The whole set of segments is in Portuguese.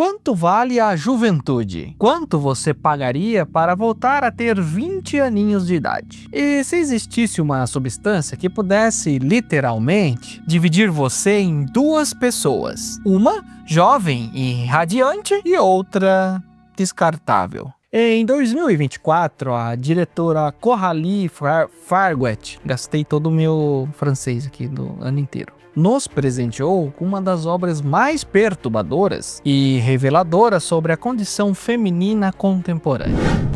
Quanto vale a juventude? Quanto você pagaria para voltar a ter 20 aninhos de idade? E se existisse uma substância que pudesse, literalmente, dividir você em duas pessoas? Uma jovem e radiante e outra descartável. Em 2024, a diretora Coralie Farguet, gastei todo o meu francês aqui do ano inteiro, nos presenteou com uma das obras mais perturbadoras e reveladoras sobre a condição feminina contemporânea.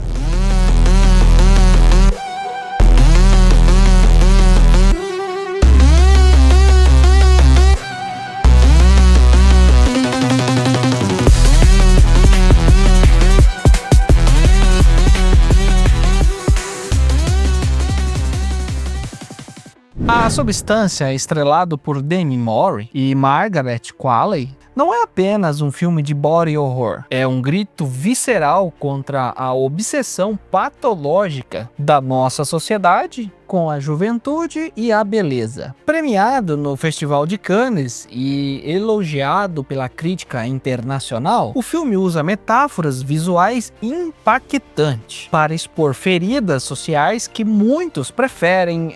A substância, estrelado por Demi Moore e Margaret Qualley, não é apenas um filme de body horror, é um grito visceral contra a obsessão patológica da nossa sociedade com a juventude e a beleza. Premiado no Festival de Cannes e elogiado pela crítica internacional, o filme usa metáforas visuais impactantes para expor feridas sociais que muitos preferem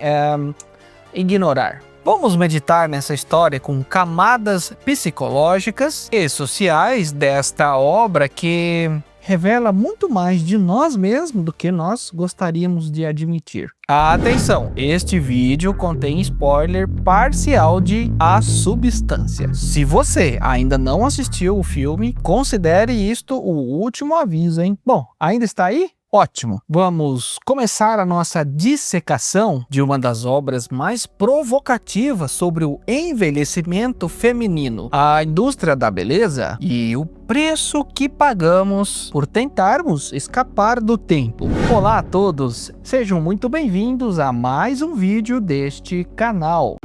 ignorar. Vamos meditar nessa história com camadas psicológicas e sociais desta obra que revela muito mais de nós mesmos do que nós gostaríamos de admitir. Atenção, este vídeo contém spoiler parcial de A Substância. Se você ainda não assistiu o filme, considere isto o último aviso, hein? Bom, ainda está aí? Ótimo! Vamos começar a nossa dissecação de uma das obras mais provocativas sobre o envelhecimento feminino, a indústria da beleza e o preço que pagamos por tentarmos escapar do tempo. Olá a todos, sejam muito bem-vindos a mais um vídeo deste canal.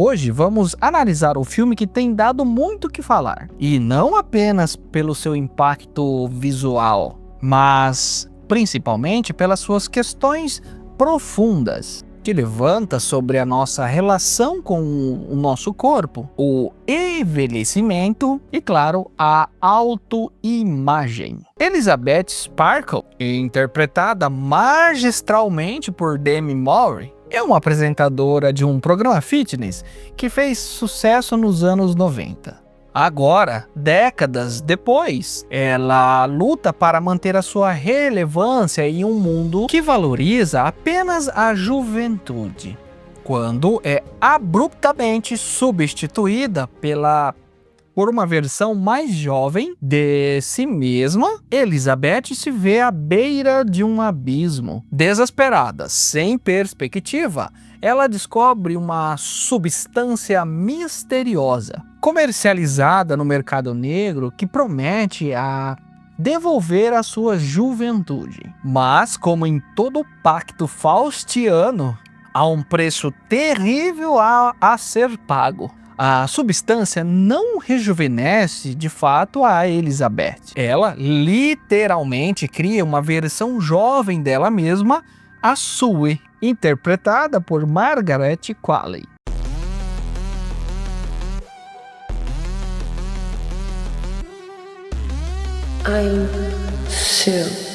Hoje vamos analisar o filme que tem dado muito o que falar, e não apenas pelo seu impacto visual, mas principalmente pelas suas questões profundas, que levanta sobre a nossa relação com o nosso corpo, o envelhecimento e, claro, a autoimagem. Elizabeth Sparkle, interpretada magistralmente por Demi Moore, é uma apresentadora de um programa fitness que fez sucesso nos anos 90. Agora, décadas depois, ela luta para manter a sua relevância em um mundo que valoriza apenas a juventude, quando é abruptamente substituída por uma versão mais jovem de si mesma. Elizabeth se vê à beira de um abismo. Desesperada, sem perspectiva, ela descobre uma substância misteriosa, comercializada no mercado negro, que promete devolver a sua juventude. Mas, como em todo pacto faustiano, há um preço terrível a ser pago. A substância não rejuvenesce de fato a Elizabeth. Ela literalmente cria uma versão jovem dela mesma, a Sue, interpretada por Margaret Qualley. I'm Sue.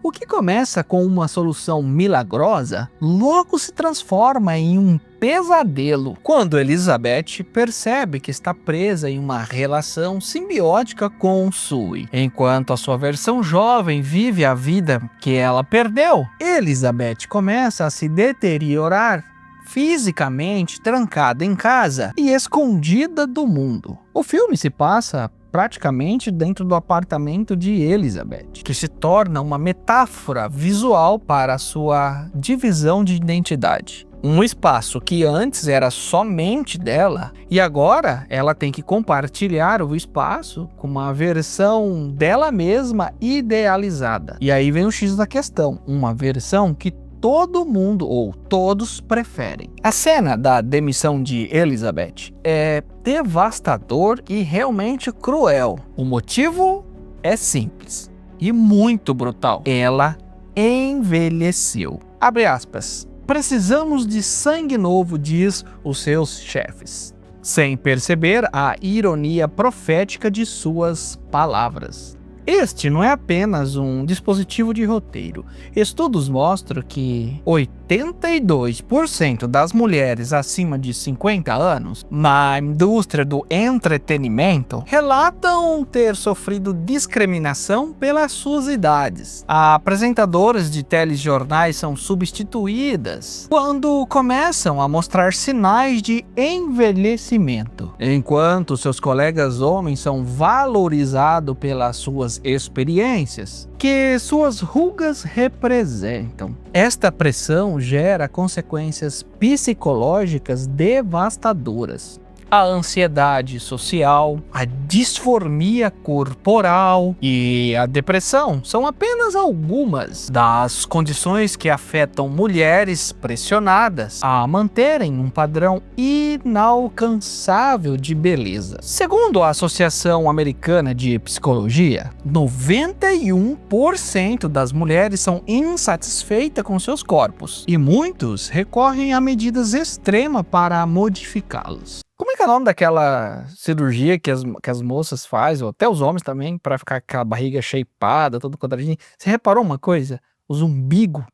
O que começa com uma solução milagrosa, logo se transforma em um pesadelo, quando Elizabeth percebe que está presa em uma relação simbiótica com Sue. Enquanto a sua versão jovem vive a vida que ela perdeu, Elizabeth começa a se deteriorar fisicamente, trancada em casa e escondida do mundo. O filme se passa praticamente dentro do apartamento de Elizabeth, que se torna uma metáfora visual para a sua divisão de identidade. Um espaço que antes era somente dela, e agora ela tem que compartilhar o espaço com uma versão dela mesma idealizada. E aí vem o X da questão, uma versão que todo mundo ou todos preferem. A cena da demissão de Elizabeth é devastador e realmente cruel. O motivo é simples e muito brutal. Ela envelheceu. Abre aspas. Precisamos de sangue novo, diz os seus chefes, sem perceber a ironia profética de suas palavras. Este não é apenas um dispositivo de roteiro. Estudos mostram que 82% das mulheres acima de 50 anos na indústria do entretenimento relatam ter sofrido discriminação pelas suas idades. Apresentadoras de telejornais são substituídas quando começam a mostrar sinais de envelhecimento, enquanto seus colegas homens são valorizados pelas suas experiências que suas rugas representam. Esta pressão gera consequências psicológicas devastadoras. A ansiedade social, a disformia corporal e a depressão são apenas algumas das condições que afetam mulheres pressionadas a manterem um padrão inalcançável de beleza. Segundo a Associação Americana de Psicologia, 91% das mulheres são insatisfeitas com seus corpos e muitos recorrem a medidas extremas para modificá-los. Como é que é o nome daquela cirurgia que as moças fazem, ou até os homens também, para ficar com aquela barriga shapeada, todo quadradinho? Você reparou uma coisa? O zumbigo.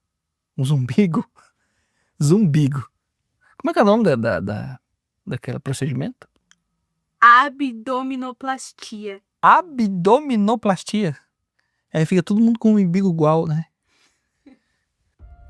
Zumbigo. Como é que é o nome daquele procedimento? Abdominoplastia. Abdominoplastia. Aí fica todo mundo com um umbigo igual, né?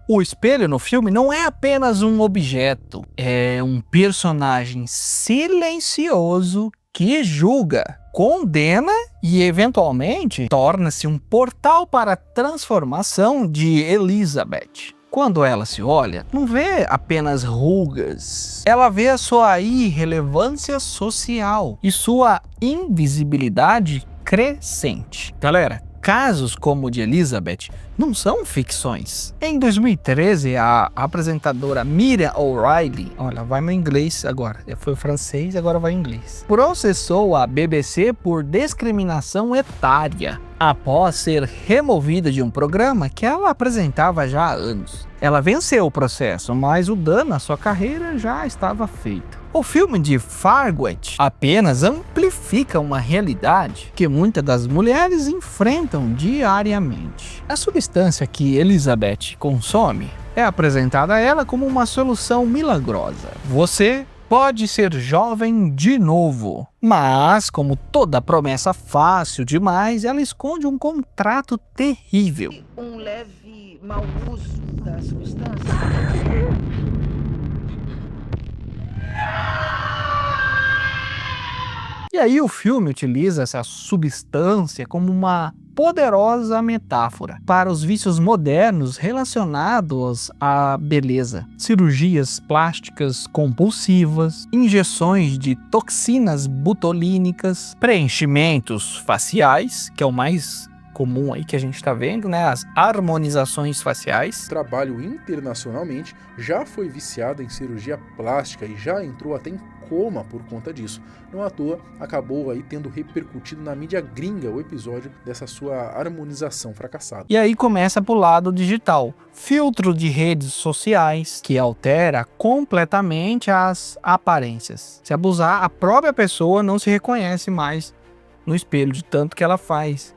O espelho no filme não é apenas um objeto, é um personagem silencioso que julga, condena e eventualmente torna-se um portal para a transformação de Elizabeth. Quando ela se olha, não vê apenas rugas, ela vê a sua irrelevância social e sua invisibilidade crescente. Galera, casos como o de Elizabeth não são ficções. Em 2013, a apresentadora Miriam O'Reilly, olha, vai no inglês agora, foi francês, agora vai em inglês, processou a BBC por discriminação etária após ser removida de um programa que ela apresentava já há anos. Ela venceu o processo, mas o dano à sua carreira já estava feito. O filme de Fargoet apenas amplifica uma realidade que muitas das mulheres enfrentam diariamente. A substância que Elizabeth consome é apresentada a ela como uma solução milagrosa. Você pode ser jovem de novo, mas como toda promessa fácil demais, ela esconde um contrato terrível. Um leve mau uso da substância. E aí o filme utiliza essa substância como uma poderosa metáfora para os vícios modernos relacionados à beleza. Cirurgias plásticas compulsivas, injeções de toxinas botulínicas, preenchimentos faciais, que é o mais comum aí que a gente está vendo, né? As harmonizações faciais. Trabalho internacionalmente, já foi viciada em cirurgia plástica e já entrou até em coma por conta disso. Não à toa, acabou aí tendo repercutido na mídia gringa o episódio dessa sua harmonização fracassada. E aí começa pro lado digital. Filtro de redes sociais que altera completamente as aparências. Se abusar, a própria pessoa não se reconhece mais no espelho de tanto que ela faz.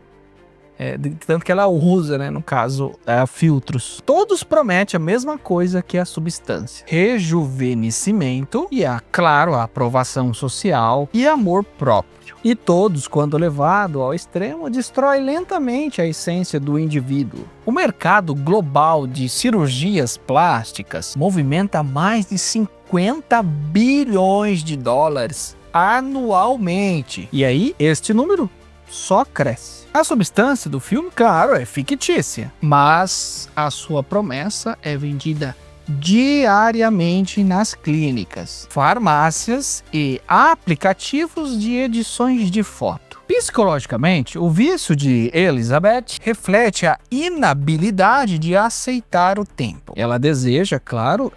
De tanto que ela usa, né, no caso, filtros. Todos prometem a mesma coisa que a substância: rejuvenescimento e, claro, a aprovação social e amor próprio. E todos, quando levado ao extremo, destrói lentamente a essência do indivíduo. O mercado global de cirurgias plásticas movimenta mais de 50 bilhões de dólares anualmente. E aí, este número só cresce. A substância do filme, claro, é fictícia, mas a sua promessa é vendida diariamente nas clínicas, farmácias e aplicativos de edições de foto. Psicologicamente, o vício de Elizabeth reflete a inabilidade de aceitar o tempo. Ela deseja, claro,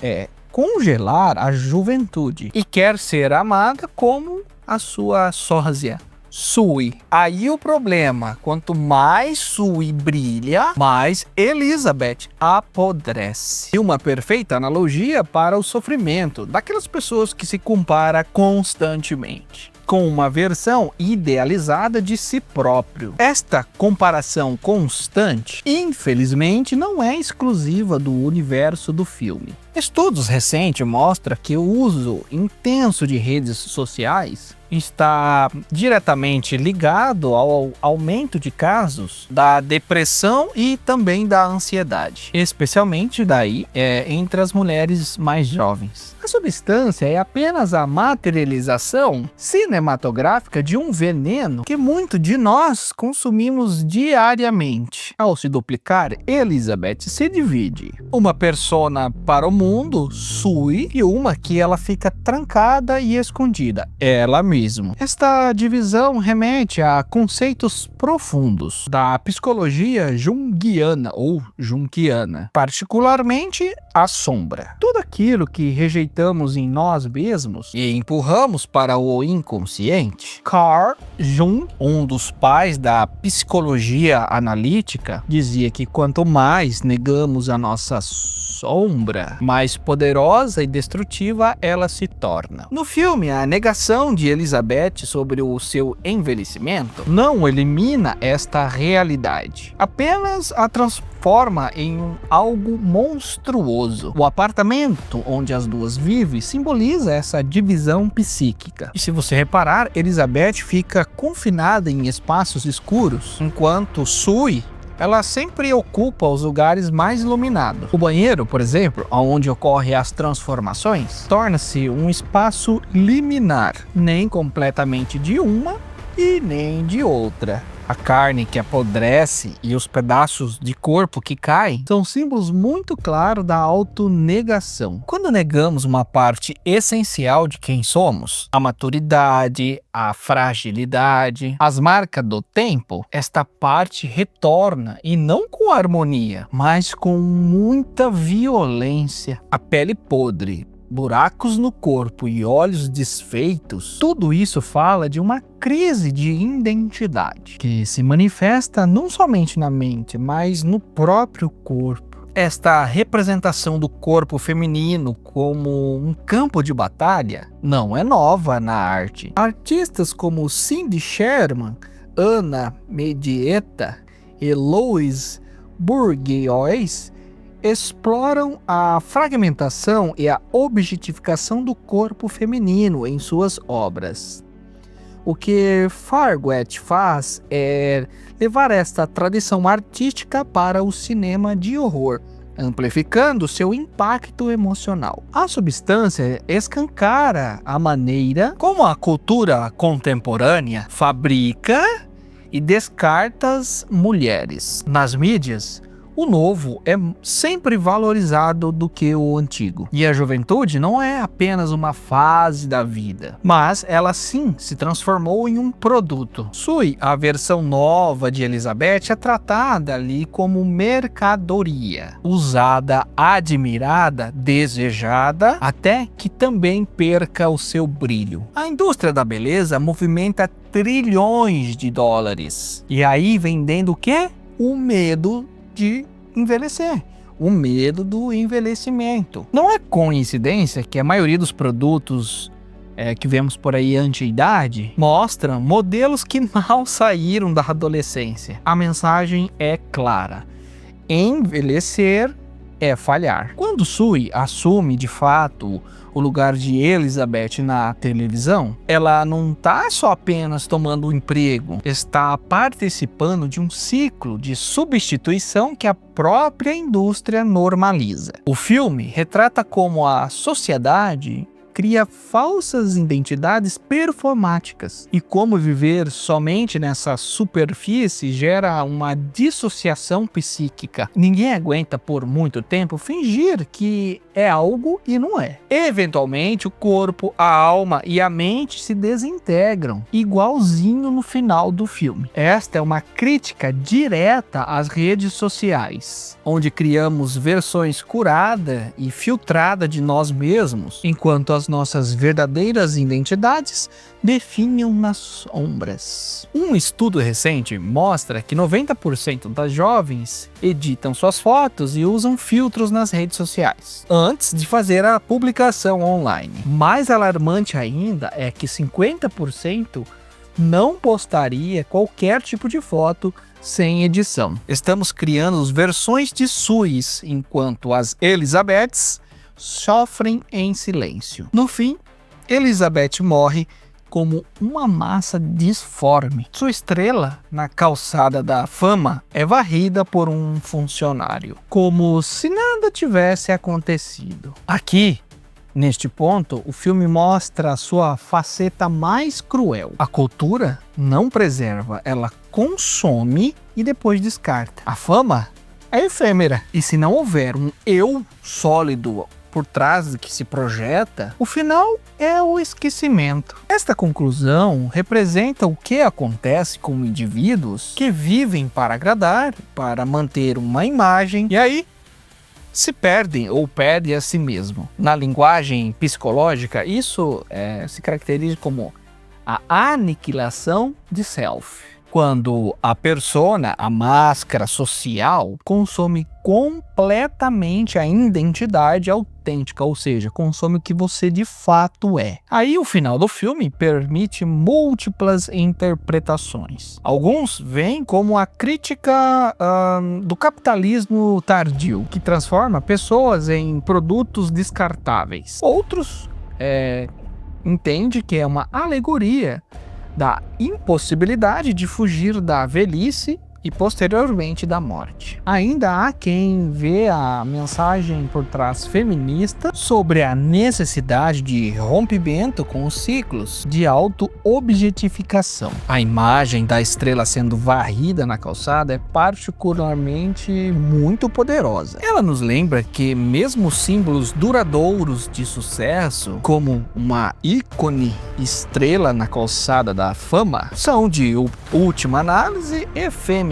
congelar a juventude e quer ser amada como a sua sósia. Sui. Aí o problema, quanto mais Sui brilha, mais Elizabeth apodrece. E uma perfeita analogia para o sofrimento daquelas pessoas que se compara constantemente com uma versão idealizada de si próprio. Esta comparação constante, infelizmente, não é exclusiva do universo do filme. Estudos recentes mostram que o uso intenso de redes sociais está diretamente ligado ao aumento de casos da depressão e também da ansiedade, especialmente entre as mulheres mais jovens. A substância é apenas a materialização cinematográfica de um veneno que muitos de nós consumimos diariamente. Ao se duplicar, Elizabeth se divide. Uma persona para o mundo, Sui, e uma que ela fica trancada e escondida, ela mesma. Esta divisão remete a conceitos profundos da psicologia junguiana ou junquiana, particularmente a sombra. Tudo aquilo que rejeitamos em nós mesmos e empurramos para o inconsciente. Carl Jung, um dos pais da psicologia analítica, dizia que quanto mais negamos a nossa sombra, mais poderosa e destrutiva ela se torna. No filme, a negação de Elizabeth sobre o seu envelhecimento não elimina esta realidade, apenas a transforma em algo monstruoso. O apartamento onde as duas vivem simboliza essa divisão psíquica. E se você reparar, Elizabeth fica confinada em espaços escuros, enquanto Sui ela sempre ocupa os lugares mais iluminados. O banheiro, por exemplo, onde ocorrem as transformações, torna-se um espaço liminar, nem completamente de uma e nem de outra. A carne que apodrece e os pedaços de corpo que caem são símbolos muito claros da autonegação. Quando negamos uma parte essencial de quem somos, a maturidade, a fragilidade, as marcas do tempo, esta parte retorna e não com harmonia, mas com muita violência. A pele podre, buracos no corpo e olhos desfeitos, tudo isso fala de uma crise de identidade que se manifesta não somente na mente, mas no próprio corpo. Esta representação do corpo feminino como um campo de batalha não é nova na arte. Artistas como Cindy Sherman, Anna Medieta e Louise Bourgeois exploram a fragmentação e a objetificação do corpo feminino em suas obras. O que Farquhar faz é levar esta tradição artística para o cinema de horror, amplificando seu impacto emocional. A substância escancara a maneira como a cultura contemporânea fabrica e descarta as mulheres. Nas mídias, o novo é sempre valorizado do que o antigo. E a juventude não é apenas uma fase da vida, mas ela sim se transformou em um produto. Sui, a versão nova de Elizabeth, é tratada ali como mercadoria, usada, admirada, desejada, até que também perca o seu brilho. A indústria da beleza movimenta trilhões de dólares. E aí vendendo o quê? O medo de envelhecer, o medo do envelhecimento. Não é coincidência que a maioria dos produtos que vemos por aí anti-idade mostram modelos que mal saíram da adolescência. A mensagem é clara: envelhecer é falhar. Quando Sui assume de fato o lugar de Elizabeth na televisão, ela não está só apenas tomando um emprego, está participando de um ciclo de substituição que a própria indústria normaliza. O filme retrata como a sociedade cria falsas identidades performáticas e como viver somente nessa superfície gera uma dissociação psíquica. Ninguém aguenta por muito tempo fingir que é algo e não é. Eventualmente o corpo, a alma e a mente se desintegram, igualzinho no final do filme. Esta é uma crítica direta às redes sociais, onde criamos versões curadas e filtradas de nós mesmos, enquanto as as nossas verdadeiras identidades definham nas sombras. Um estudo recente mostra que 90% das jovens editam suas fotos e usam filtros nas redes sociais antes de fazer a publicação online. Mais alarmante ainda é que 50% não postaria qualquer tipo de foto sem edição. Estamos criando versões de Suis, enquanto as Elizabeths sofrem em silêncio. No fim, Elizabeth morre como uma massa disforme. Sua estrela na calçada da fama é varrida por um funcionário, como se nada tivesse acontecido. Aqui, neste ponto, o filme mostra a sua faceta mais cruel. A cultura não preserva, ela consome e depois descarta. A fama é efêmera, e se não houver um eu sólido por trás do que se projeta, o final é o esquecimento. Esta conclusão representa o que acontece com indivíduos que vivem para agradar, para manter uma imagem, e aí se perdem ou perdem a si mesmo. Na linguagem psicológica, isso se caracteriza como a aniquilação de self. Quando a persona, a máscara social, consome completamente a identidade autêntica, ou seja, consome o que você de fato é. Aí o final do filme permite múltiplas interpretações. Alguns veem como a crítica do capitalismo tardio, que transforma pessoas em produtos descartáveis. Outros entendem que é uma alegoria da impossibilidade de fugir da velhice e posteriormente da morte. Ainda há quem vê a mensagem por trás feminista sobre a necessidade de rompimento com os ciclos de auto-objetificação. A imagem da estrela sendo varrida na calçada é particularmente muito poderosa. Ela nos lembra que mesmo símbolos duradouros de sucesso, como uma ícone estrela na calçada da fama, são de última análise efêmeros.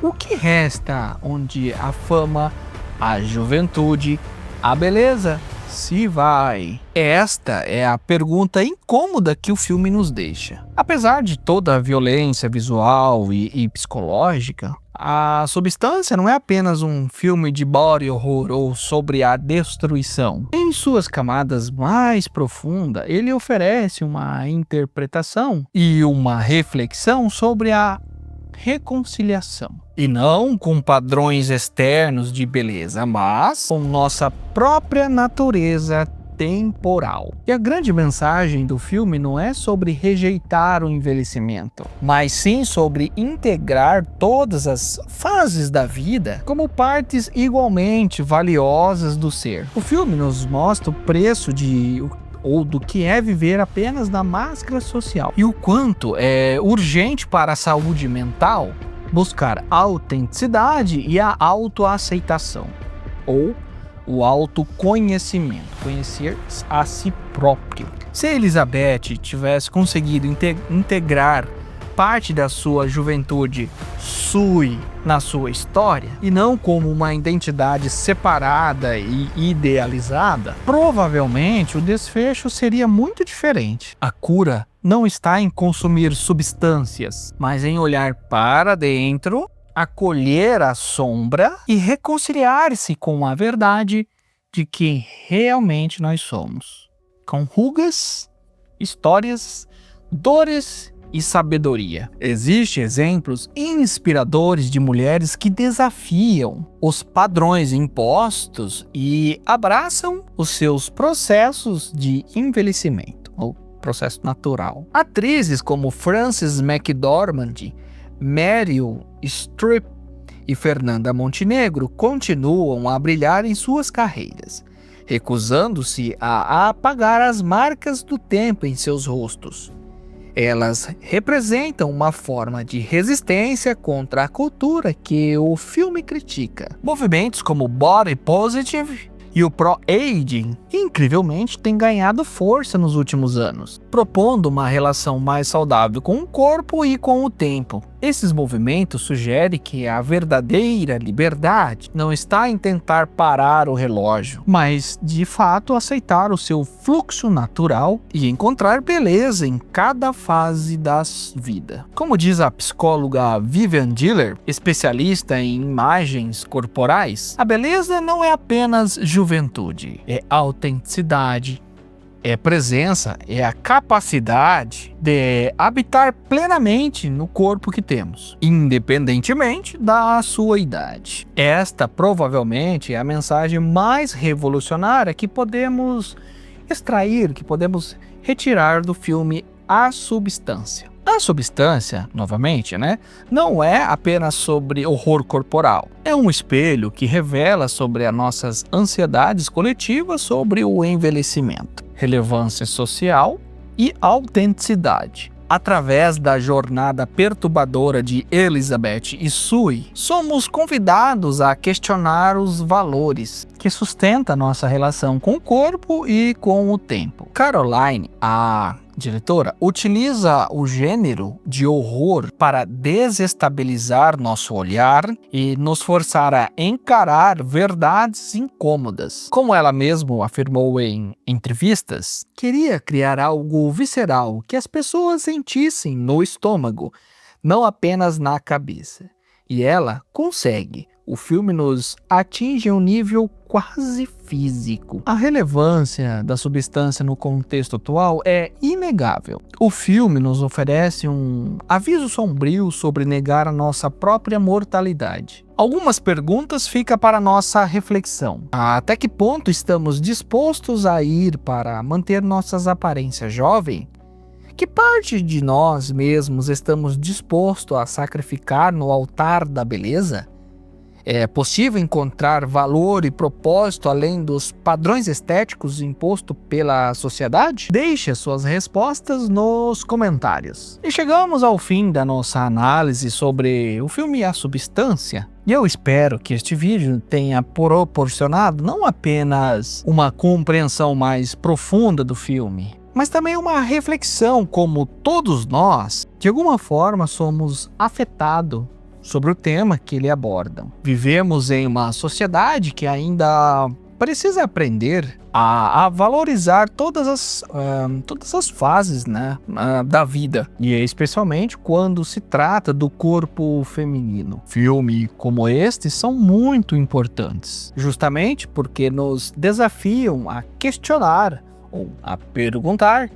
O que resta onde a fama, a juventude, a beleza se vai? Esta é a pergunta incômoda que o filme nos deixa. Apesar de toda a violência visual e psicológica, a Substância não é apenas um filme de body horror ou sobre a destruição. Em suas camadas mais profundas, ele oferece uma interpretação e uma reflexão sobre a reconciliação. E não com padrões externos de beleza, mas com nossa própria natureza temporal. E a grande mensagem do filme não é sobre rejeitar o envelhecimento, mas sim sobre integrar todas as fases da vida como partes igualmente valiosas do ser. O filme nos mostra o preço do que é viver apenas na máscara social e o quanto é urgente para a saúde mental buscar a autenticidade e a autoaceitação, ou o autoconhecimento, conhecer a si próprio. Se Elizabeth tivesse conseguido integrar parte da sua juventude sui na sua história, e não como uma identidade separada e idealizada, provavelmente o desfecho seria muito diferente. A cura não está em consumir substâncias, mas em olhar para dentro, acolher a sombra e reconciliar-se com a verdade de quem realmente nós somos. Com rugas, histórias, dores e sabedoria. Existem exemplos inspiradores de mulheres que desafiam os padrões impostos e abraçam os seus processos de envelhecimento, ou processo natural. Atrizes como Frances McDormand, Meryl Streep e Fernanda Montenegro continuam a brilhar em suas carreiras, recusando-se a apagar as marcas do tempo em seus rostos. Elas representam uma forma de resistência contra a cultura que o filme critica. Movimentos como Body Positive e o Pro-Aging que incrivelmente tem ganhado força nos últimos anos, propondo uma relação mais saudável com o corpo e com o tempo. Esses movimentos sugerem que a verdadeira liberdade não está em tentar parar o relógio, mas de fato aceitar o seu fluxo natural e encontrar beleza em cada fase da vida. Como diz a psicóloga Vivian Diller, especialista em imagens corporais, a beleza não é apenas juventude, é autenticidade, é presença, é a capacidade de habitar plenamente no corpo que temos, independentemente da sua idade. Esta provavelmente é a mensagem mais revolucionária que podemos extrair, que podemos retirar do filme A Substância. A Substância, novamente, não é apenas sobre horror corporal. É um espelho que revela sobre as nossas ansiedades coletivas sobre o envelhecimento, relevância social e autenticidade. Através da jornada perturbadora de Elizabeth e Sue, somos convidados a questionar os valores que sustentam nossa relação com o corpo e com o tempo. Caroline, a diretora, utiliza o gênero de horror para desestabilizar nosso olhar e nos forçar a encarar verdades incômodas. Como ela mesma afirmou em entrevistas, queria criar algo visceral que as pessoas sentissem no estômago, não apenas na cabeça. E ela consegue. O filme nos atinge a um nível quase físico. A relevância da substância no contexto atual é inegável. O filme nos oferece um aviso sombrio sobre negar a nossa própria mortalidade. Algumas perguntas ficam para nossa reflexão. Até que ponto estamos dispostos a ir para manter nossas aparências jovens? Que parte de nós mesmos estamos dispostos a sacrificar no altar da beleza? É possível encontrar valor e propósito além dos padrões estéticos impostos pela sociedade? Deixe suas respostas nos comentários. E chegamos ao fim da nossa análise sobre o filme A Substância. E eu espero que este vídeo tenha proporcionado não apenas uma compreensão mais profunda do filme, mas também uma reflexão como todos nós, de alguma forma, somos afetados sobre o tema que ele aborda. Vivemos em uma sociedade que ainda precisa aprender a valorizar todas as fases da vida, e especialmente quando se trata do corpo feminino. Filmes como este são muito importantes, justamente porque nos desafiam a questionar ou a perguntar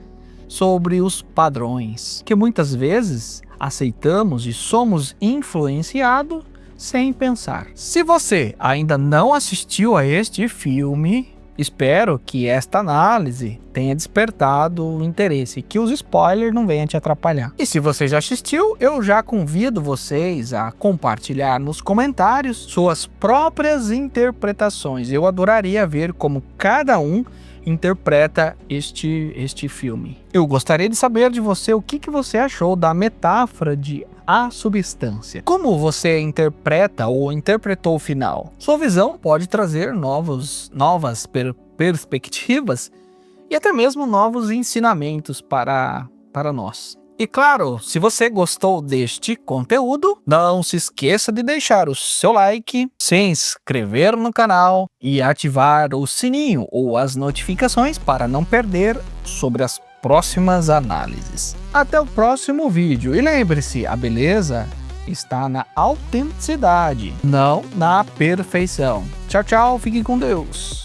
sobre os padrões que muitas vezes aceitamos e somos influenciados sem pensar. Se você ainda não assistiu a este filme, espero que esta análise tenha despertado o interesse e que os spoilers não venham te atrapalhar. E se você já assistiu, eu já convido vocês a compartilhar nos comentários suas próprias interpretações. Eu adoraria ver como cada um interpreta este filme. Eu gostaria de saber de você o que você achou da metáfora de A Substância. Como você interpreta ou interpretou o final? Sua visão pode trazer novas perspectivas e até mesmo novos ensinamentos para nós. E claro, se você gostou deste conteúdo, não se esqueça de deixar o seu like, se inscrever no canal e ativar o sininho ou as notificações para não perder sobre as próximas análises. Até o próximo vídeo e lembre-se, a beleza está na autenticidade, não na perfeição. Tchau, tchau, fique com Deus.